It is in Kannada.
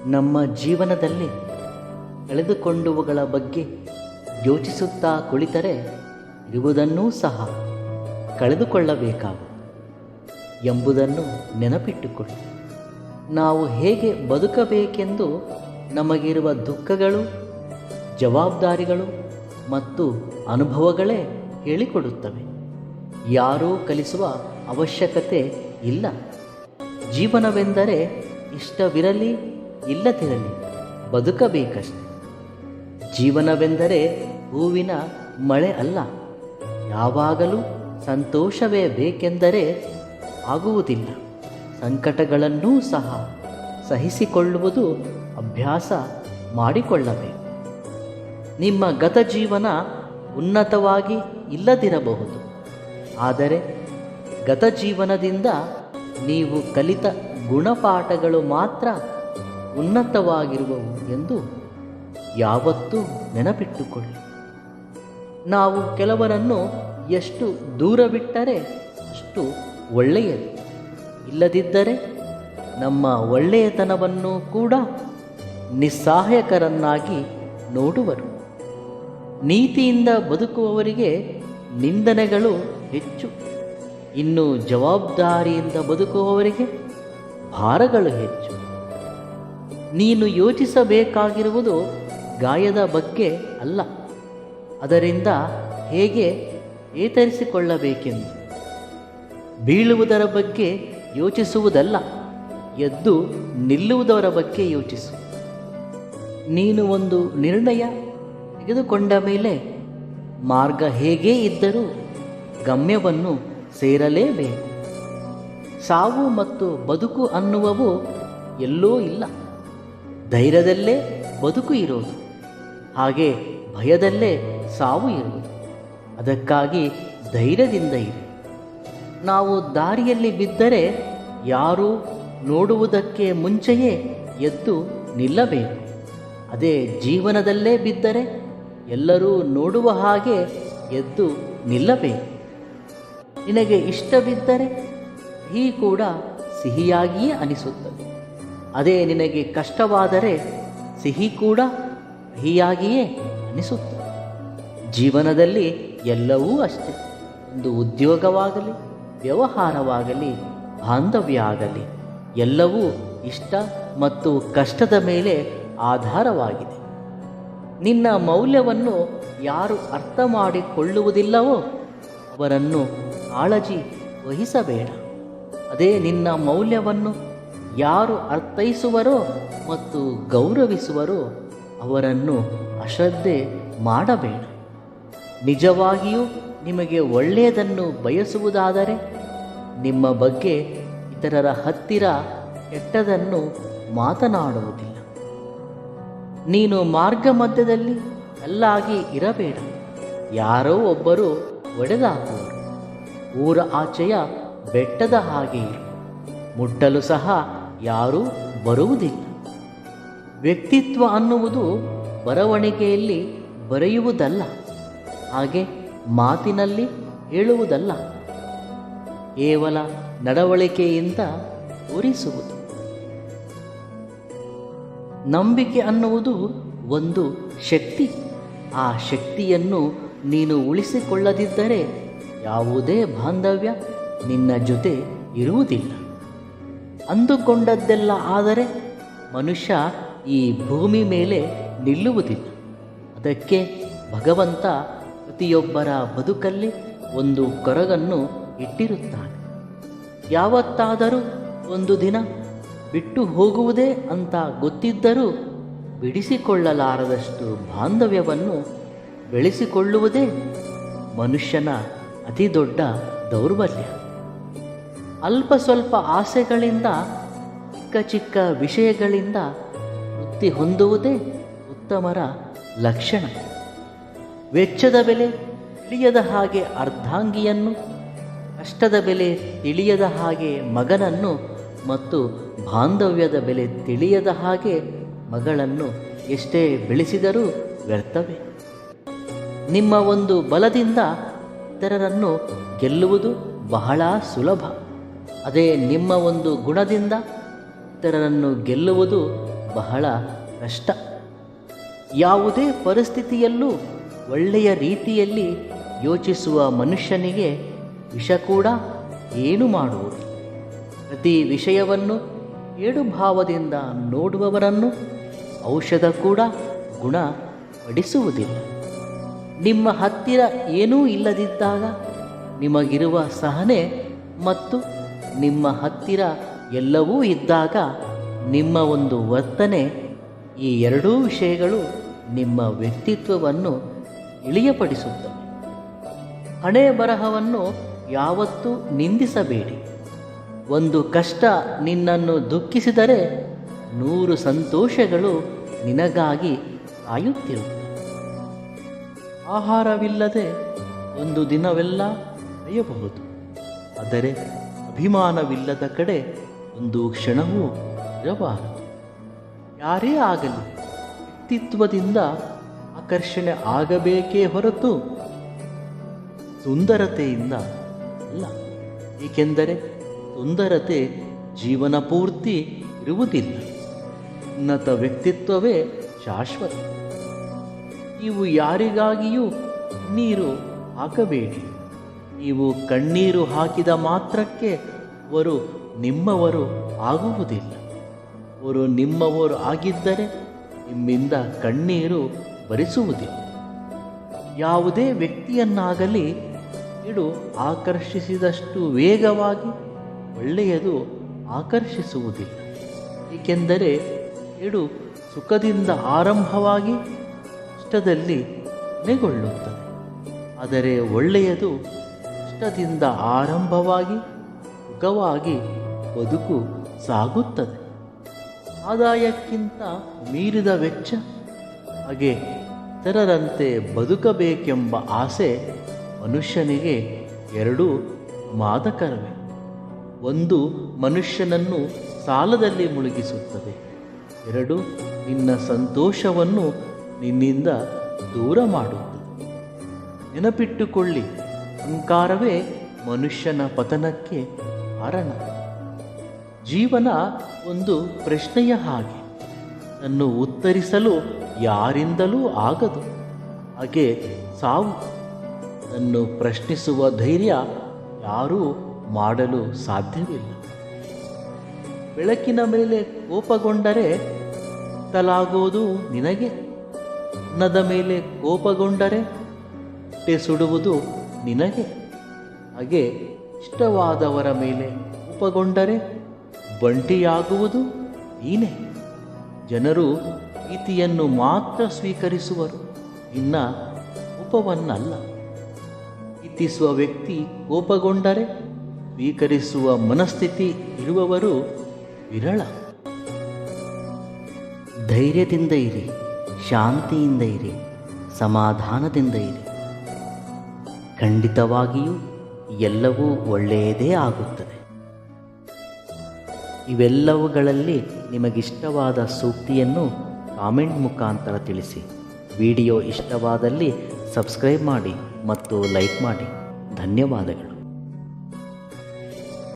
ನಮ್ಮ ಜೀವನದಲ್ಲಿ ಕಳೆದುಕೊಂಡವುಗಳ ಬಗ್ಗೆ ಯೋಚಿಸುತ್ತಾ ಕುಳಿತರೆ ಇರುವುದನ್ನೂ ಸಹ ಕಳೆದುಕೊಳ್ಳಬೇಕಾಗುತ್ತದೆ ಎಂಬುದನ್ನು ನೆನಪಿಟ್ಟುಕೊಳ್ಳಿ. ನಾವು ಹೇಗೆ ಬದುಕಬೇಕೆಂದು ನಮಗಿರುವ ದುಃಖಗಳು, ಜವಾಬ್ದಾರಿಗಳು ಮತ್ತು ಅನುಭವಗಳೇ ಹೇಳಿಕೊಡುತ್ತವೆ. ಯಾರೂ ಕಲಿಸುವ ಅವಶ್ಯಕತೆ ಇಲ್ಲ. ಜೀವನವೆಂದರೆ ಇಷ್ಟವಿರಲಿ ಇಲ್ಲದಿರಲಿ ಬದುಕಬೇಕಷ್ಟೆ. ಜೀವನವೆಂದರೆ ಹೂವಿನ ಮಳೆ ಅಲ್ಲ. ಯಾವಾಗಲೂ ಸಂತೋಷವೇ ಬೇಕೆಂದರೆ ಆಗುವುದಿಲ್ಲ. ಸಂಕಟಗಳನ್ನೂ ಸಹ ಸಹಿಸಿಕೊಳ್ಳುವುದು ಅಭ್ಯಾಸ ಮಾಡಿಕೊಳ್ಳಬೇಕು. ನಿಮ್ಮ ಗತ ಜೀವನ ಉನ್ನತವಾಗಿ ಇಲ್ಲದಿರಬಹುದು, ಆದರೆ ಗತ ಜೀವನದಿಂದ ನೀವು ಕಲಿತ ಗುಣಪಾಠಗಳು ಮಾತ್ರ ಉನ್ನತವಾಗಿರುವವು ಎಂದು ಯಾವತ್ತೂ ನೆನಪಿಟ್ಟುಕೊಳ್ಳಿ. ನಾವು ಕೆಲವರನ್ನು ಎಷ್ಟು ದೂರ ಬಿಟ್ಟರೆ ಅಷ್ಟು ಒಳ್ಳೆಯದು. ಇಲ್ಲದಿದ್ದರೆ ನಮ್ಮ ಒಳ್ಳೆಯತನವನ್ನು ಕೂಡ ನಿಸ್ಸಹಾಯಕರನ್ನಾಗಿ ನೋಡುವರು. ನೀತಿಯಿಂದ ಬದುಕುವವರಿಗೆ ನಿಂದನೆಗಳು ಹೆಚ್ಚು. ಇನ್ನು ಜವಾಬ್ದಾರಿಯಿಂದ ಬದುಕುವವರಿಗೆ ಭಾರಗಳು ಹೆಚ್ಚು. ನೀನು ಯೋಚಿಸಬೇಕಾಗಿರುವುದು ಗಾಯದ ಬಗ್ಗೆ ಅಲ್ಲ, ಅದರಿಂದ ಹೇಗೆ ಏತರಿಸಿಕೊಳ್ಳಬೇಕೆಂದು. ಬೀಳುವುದರ ಬಗ್ಗೆ ಯೋಚಿಸುವುದಲ್ಲ, ಎದ್ದು ನಿಲ್ಲುವುದರ ಬಗ್ಗೆ ಯೋಚಿಸು. ನೀನು ಒಂದು ನಿರ್ಣಯ ತೆಗೆದುಕೊಂಡ ಮೇಲೆ ಮಾರ್ಗ ಹೇಗೇ ಇದ್ದರೂ ಗಮ್ಯವನ್ನು ಸೇರಲೇಬೇಕು. ಸಾವು ಮತ್ತು ಬದುಕು ಅನ್ನುವವು ಎಲ್ಲೋ ಇಲ್ಲ. ಧೈರ್ಯದಲ್ಲೇ ಬದುಕು ಇರೋದು, ಹಾಗೆ ಭಯದಲ್ಲೇ ಸಾವು ಇರುವುದು. ಅದಕ್ಕಾಗಿ ಧೈರ್ಯದಿಂದ ಇರಿ. ನಾವು ದಾರಿಯಲ್ಲಿ ಬಿದ್ದರೆ ಯಾರೂ ನೋಡುವುದಕ್ಕೆ ಮುಂಚೆಯೇ ಎದ್ದು ನಿಲ್ಲಬೇಕು. ಅದೇ ಜೀವನದಲ್ಲೇ ಬಿದ್ದರೆ ಎಲ್ಲರೂ ನೋಡುವ ಹಾಗೆ ಎದ್ದು ನಿಲ್ಲಬೇಕು. ನಿನಗೆ ಇಷ್ಟವಿದ್ದರೆ ಸಿಹಿ ಕೂಡ ಸಿಹಿಯಾಗಿಯೇ ಅನಿಸುತ್ತದೆ. ಅದೇ ನಿನಗೆ ಕಷ್ಟವಾದರೆ ಸಿಹಿ ಕೂಡ ಸಿಹಿಯಾಗಿಯೇ ಅನಿಸುತ್ತದೆ. ಜೀವನದಲ್ಲಿ ಎಲ್ಲವೂ ಅಷ್ಟೇ. ಒಂದು ಉದ್ಯೋಗವಾಗಲಿ, ವ್ಯವಹಾರವಾಗಲಿ, ಬಾಂಧವ್ಯ ಆಗಲಿ, ಎಲ್ಲವೂ ಇಷ್ಟ ಮತ್ತು ಕಷ್ಟದ ಮೇಲೆ ಆಧಾರವಾಗಿದೆ. ನಿನ್ನ ಮೌಲ್ಯವನ್ನು ಯಾರು ಅರ್ಥ ಮಾಡಿಕೊಳ್ಳುವುದಿಲ್ಲವೋ ಅವರನ್ನು ಕಾಳಜಿ ವಹಿಸಬೇಡ. ಅದೇ ನಿನ್ನ ಮೌಲ್ಯವನ್ನು ಯಾರು ಅರ್ಥೈಸುವರೋ ಮತ್ತು ಗೌರವಿಸುವರೋ ಅವರನ್ನು ಅಶ್ರದ್ಧೆ ಮಾಡಬೇಡ. ನಿಜವಾಗಿಯೂ ನಿಮಗೆ ಒಳ್ಳೆಯದನ್ನು ಬಯಸುವುದಾದರೆ ನಿಮ್ಮ ಬಗ್ಗೆ ಇತರರ ಹತ್ತಿರ ಕೆಟ್ಟದನ್ನು ಮಾತನಾಡುವುದಿಲ್ಲ. ನೀನು ಮಾರ್ಗ ಮಧ್ಯದಲ್ಲಿ ಕಲ್ಲಾಗಿ ಇರಬೇಡ. ಯಾರೋ ಒಬ್ಬರು ಒಡೆದಾಕುವರು. ಊರ ಆಚೆಯ ಬೆಟ್ಟದ ಹಾಗೆ ಇರು. ಮುಟ್ಟಲು ಸಹ ಯಾರೂ ಬರುವುದಿಲ್ಲ. ವ್ಯಕ್ತಿತ್ವ ಅನ್ನುವುದು ಬರವಣಿಗೆಯಲ್ಲಿ ಬರೆಯುವುದಲ್ಲ, ಹಾಗೆ ಮಾತಿನಲ್ಲಿ ಹೇಳುವುದಲ್ಲ, ಕೇವಲ ನಡವಳಿಕೆಯಿಂದ ತೋರಿಸುವುದು. ನಂಬಿಕೆ ಅನ್ನುವುದು ಒಂದು ಶಕ್ತಿ. ಆ ಶಕ್ತಿಯನ್ನು ನೀನು ಉಳಿಸಿಕೊಳ್ಳದಿದ್ದರೆ ಯಾವುದೇ ಬಾಂಧವ್ಯ ನಿನ್ನ ಜೊತೆ ಇರುವುದಿಲ್ಲ. ಅಂದುಕೊಂಡದ್ದೆಲ್ಲ ಆದರೆ ಮನುಷ್ಯ ಈ ಭೂಮಿ ಮೇಲೆ ನಿಲ್ಲುವುದಿಲ್ಲ. ಅದಕ್ಕೆ ಭಗವಂತ ಪ್ರತಿಯೊಬ್ಬರ ಬದುಕಲ್ಲಿ ಒಂದು ಕೊರಗನ್ನು ಇಟ್ಟಿರುತ್ತಾನೆ. ಯಾವತ್ತಾದರೂ ಒಂದು ದಿನ ಬಿಟ್ಟು ಹೋಗುವುದೇ ಅಂತ ಗೊತ್ತಿದ್ದರೂ ಬಿಡಿಸಿಕೊಳ್ಳಲಾರದಷ್ಟು ಬಾಂಧವ್ಯವನ್ನು ಬೆಳೆಸಿಕೊಳ್ಳುವುದೇ ಮನುಷ್ಯನ ಅತಿ ದೊಡ್ಡ ದೌರ್ಬಲ್ಯ. ಅಲ್ಪ ಸ್ವಲ್ಪ ಆಸೆಗಳಿಂದ, ಚಿಕ್ಕ ಚಿಕ್ಕ ವಿಷಯಗಳಿಂದ ತೃಪ್ತಿ ಹೊಂದುವುದೇ ಉತ್ತಮರ ಲಕ್ಷಣ. ವೆಚ್ಚದ ಬೆಲೆ ತಿಳಿಯದ ಹಾಗೆ ಅರ್ಧಾಂಗಿಯನ್ನು, ಕಷ್ಟದ ಬೆಲೆ ತಿಳಿಯದ ಹಾಗೆ ಮಗನನ್ನು ಮತ್ತು ಬಾಂಧವ್ಯದ ಬೆಲೆ ತಿಳಿಯದ ಹಾಗೆ ಮಗಳನ್ನು ಎಷ್ಟೇ ಬೆಳೆಸಿದರೂ ವ್ಯರ್ಥವೇ. ನಿಮ್ಮ ಒಂದು ಬಲದಿಂದ ಇತರರನ್ನು ಗೆಲ್ಲುವುದು ಬಹಳ ಸುಲಭ. ಅದೇ ನಿಮ್ಮ ಒಂದು ಗುಣದಿಂದ ಇತರರನ್ನು ಗೆಲ್ಲುವುದು ಬಹಳ ಕಷ್ಟ. ಯಾವುದೇ ಪರಿಸ್ಥಿತಿಯಲ್ಲೂ ಒಳ್ಳೆಯ ರೀತಿಯಲ್ಲಿ ಯೋಚಿಸುವ ಮನುಷ್ಯನಿಗೆ ವಿಷ ಕೂಡ ಏನು ಮಾಡುವುದು. ಪ್ರತಿ ವಿಷಯವನ್ನು ಏಡುಭಾವದಿಂದ ನೋಡುವವರನ್ನು ಔಷಧ ಕೂಡ ಗುಣಪಡಿಸುವುದಿಲ್ಲ. ನಿಮ್ಮ ಹತ್ತಿರ ಏನೂ ಇಲ್ಲದಿದ್ದಾಗ ನಿಮಗಿರುವ ಸಹನೆ ಮತ್ತು ನಿಮ್ಮ ಹತ್ತಿರ ಎಲ್ಲವೂ ಇದ್ದಾಗ ನಿಮ್ಮ ಒಂದು ವರ್ತನೆ, ಈ ಎರಡೂ ವಿಷಯಗಳು ನಿಮ್ಮ ವ್ಯಕ್ತಿತ್ವವನ್ನು ಇಳಿಯಪಡಿಸುತ್ತವೆ. ಹಣೆ ಬರಹವನ್ನು ಯಾವತ್ತೂ ನಿಂದಿಸಬೇಡಿ. ಒಂದು ಕಷ್ಟ ನಿನ್ನನ್ನು ದುಃಖಿಸಿದರೆ 100 ಸಂತೋಷಗಳು ನಿನಗಾಗಿ ಕಾಯುತ್ತಿರುತ್ತವೆ. ಆಹಾರವಿಲ್ಲದೆ ಒಂದು ದಿನವೆಲ್ಲ ಕಳೆಯಬಹುದು, ಆದರೆ ಅಭಿಮಾನವಿಲ್ಲದ ಕಡೆ ಒಂದು ಕ್ಷಣವೂ ಇರಬಾರದು. ಯಾರೇ ಆಗಲಿ ವ್ಯಕ್ತಿತ್ವದಿಂದ ಆಕರ್ಷಣೆ ಆಗಬೇಕೇ ಹೊರತು ಸುಂದರತೆಯಿಂದ ಅಲ್ಲ. ಏಕೆಂದರೆ ಸುಂದರತೆ ಜೀವನ ಪೂರ್ತಿ ಇರುವುದಿಲ್ಲ. ಉನ್ನತ ವ್ಯಕ್ತಿತ್ವವೇ ಶಾಶ್ವತ. ನೀವು ಯಾರಿಗಾಗಿಯೂ ನೀರು ಹಾಕಬೇಡಿ. ನೀವು ಕಣ್ಣೀರು ಹಾಕಿದ ಮಾತ್ರಕ್ಕೆ ಅವರು ನಿಮ್ಮವರು ಆಗುವುದಿಲ್ಲ. ಅವರು ನಿಮ್ಮವರು ಆಗಿದ್ದರೆ ನಿಮ್ಮಿಂದ ಕಣ್ಣೀರು ಬರಿಸುವುದಿಲ್ಲ. ಯಾವುದೇ ವ್ಯಕ್ತಿಯನ್ನಾಗಲಿ ಇಡು ಆಕರ್ಷಿಸಿದಷ್ಟು ವೇಗವಾಗಿ ಒಳ್ಳೆಯದು ಆಕರ್ಷಿಸುವುದಿಲ್ಲ. ಏಕೆಂದರೆ ಇಡು ಸುಖದಿಂದ ಆರಂಭವಾಗಿ ಕಷ್ಟದಲ್ಲಿ ಕೊನೆಗೊಳ್ಳುತ್ತದೆ. ಆದರೆ ಒಳ್ಳೆಯದು ಕಷ್ಟದಿಂದ ಆರಂಭವಾಗಿ ಸುಖವಾಗಿ ಬದುಕು ಸಾಗುತ್ತದೆ. ಆದಾಯಕ್ಕಿಂತ ಮೀರಿದ ವೆಚ್ಚ, ಹಾಗೆ ಇತರರಂತೆ ಬದುಕಬೇಕೆಂಬ ಆಸೆ ಮನುಷ್ಯನಿಗೆ ಎರಡೂ ಮಾದಕರವೇ. ಒಂದು ಮನುಷ್ಯನನ್ನು ಸಾಲದಲ್ಲಿ ಮುಳುಗಿಸುತ್ತದೆ, ಎರಡು ನಿನ್ನ ಸಂತೋಷವನ್ನು ನಿನ್ನಿಂದ ದೂರ ಮಾಡುತ್ತದೆ. ನೆನಪಿಟ್ಟುಕೊಳ್ಳಿ, ಅಹಂಕಾರವೇ ಮನುಷ್ಯನ ಪತನಕ್ಕೆ ಕಾರಣ. ಜೀವನ ಒಂದು ಪ್ರಶ್ನೆಯ ಹಾಗೆ, ಅದನ್ನು ಉತ್ತರಿಸಲು ಯಾರಿಂದಲೂ ಆಗದು. ಹಾಗೆ ಸಾವು, ಅದನ್ನು ಪ್ರಶ್ನಿಸುವ ಧೈರ್ಯ ಯಾರೂ ಮಾಡಲು ಸಾಧ್ಯವಿಲ್ಲ. ಬೆಳಕಿನ ಮೇಲೆ ಕೋಪಗೊಂಡರೆ ಕತ್ತಲಾಗೋದು ನಿನಗೆ. ಅನ್ನದ ಮೇಲೆ ಕೋಪಗೊಂಡರೆ ಹೊಟ್ಟೆ ಸುಡುವುದು ನಿನಗೆ. ಹಾಗೆ ಇಷ್ಟವಾದವರ ಮೇಲೆ ಕೋಪಗೊಂಡರೆ ಬಂಟಿಯಾಗುವುದು ನೀನೇ. ಜನರು ಪ್ರೀತಿಯನ್ನು ಮಾತ್ರ ಸ್ವೀಕರಿಸುವರು, ಇನ್ನ ಕೋಪವನ್ನಲ್ಲ. ಪ್ರೀತಿಸುವ ವ್ಯಕ್ತಿ ಕೋಪಗೊಂಡರೆ ಸ್ವೀಕರಿಸುವ ಮನಸ್ಥಿತಿ ಇರುವವರು ವಿರಳ. ಧೈರ್ಯದಿಂದ ಇರಿ, ಶಾಂತಿಯಿಂದ ಇರಿ, ಸಮಾಧಾನದಿಂದ ಇರಿ. ಖಂಡಿತವಾಗಿಯೂ ಎಲ್ಲವೂ ಒಳ್ಳೆಯದೇ ಆಗುತ್ತದೆ. ಇವೆಲ್ಲವುಗಳಲ್ಲಿ ನಿಮಗಿಷ್ಟವಾದ ಸೂಕ್ತಿಯನ್ನು ಕಾಮೆಂಟ್ ಮುಖಾಂತರ ತಿಳಿಸಿ. ವಿಡಿಯೋ ಇಷ್ಟವಾದಲ್ಲಿ ಸಬ್ಸ್ಕ್ರೈಬ್ ಮಾಡಿ ಮತ್ತು ಲೈಕ್ ಮಾಡಿ. ಧನ್ಯವಾದಗಳು.